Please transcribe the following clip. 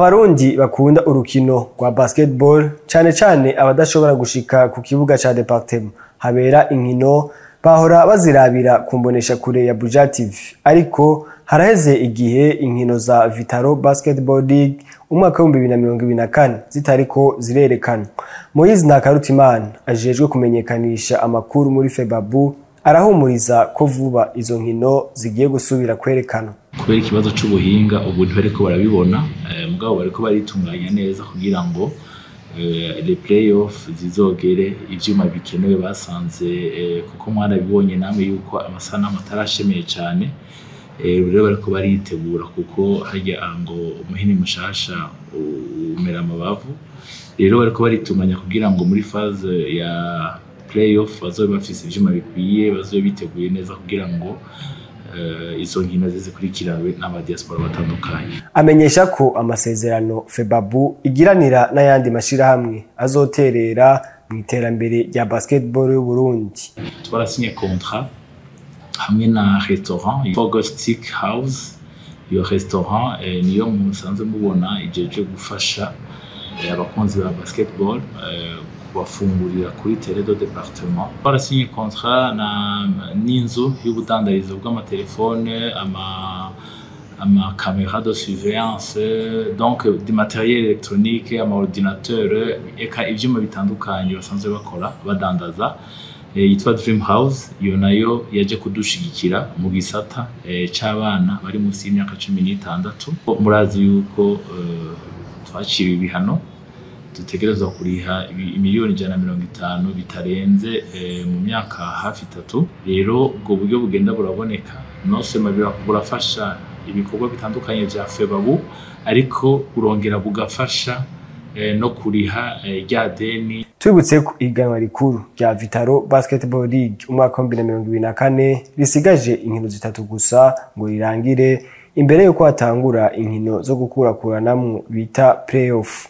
Abarundi bakunda urukino rwa basketball cane cane abadashobora gushika ku kibuga ca Departement habera inkino bahora bazirabira kumbonesha kure ya Buja TV, ariko haraheze igihe inkino za Vitaro Basketball League umwaka wa 2024 zitariko zirerekana. Moise Ntakarutimana ajejwe kumenyekanisha amakuru muri Febabu arahumuriza ko vuba izo nkino zigiye gusubira kwerekana. Kubera ikibazo c'ubuhinga ubu ntibariko barabibona, mugabo bariko baritunganya neza kugira ngo les playoff zizogere ivyuma bikenewe basanze, kuko mwarabibonye namwe yuko amasanamu atarashemeye cane. Rero bariko baritegura kuko harya ngo umuhini mushasha umera amabavu. Rero bariko baritunganya kugira ngo muri phase ya playoff bazobe bafise ivyuma bikwiye, bazobe biteguye neza kugira ngo izo nkino zikurikiranywe n'abadiaspora batandukanye. Amenyesha ko amasezerano Febabu igiranira n'ayandi mashirahamwe azoterera mu iterambere rya basketball y'u Burundi. Twarasinye contrat hamwe na restaurant Fogostic House. Iyo restaurant niyo musanze mubona ijeje gufasha abakunzi ba basketball bafungurira kuri Terre de Département. Twarasinye contrat n'inzu y'ubudandarizo bw'amatelefone, ama caméra de surveillance, donc du matériel électronique, ama ordinateur, eka ivyuma bitandukanye basanzwe bakora badandaza. Yitwa Dream House, iyo nayo yaje kudushigikira mu gisata c'abana bari munsi y'imyaka 16. Murazi yuko twaciriwe ibihano dutegerezwa kuriha miliyoni 150 bitarenze mu myaka hafi 3. Rero ubwo buryo bugenda buraboneka, nosema burafasha ibikorwa bitandukanye vya Febabu, ariko urongera bugafasha no kuriha rya deni. Twibutse ko iganwa rikuru rya Vitaro Basketball League umwaka wa 2024 risigaje inkino zitatu gusa ngo rirangire imbere yuko hatangura inkino zo gukurakuranamwo bita playoff.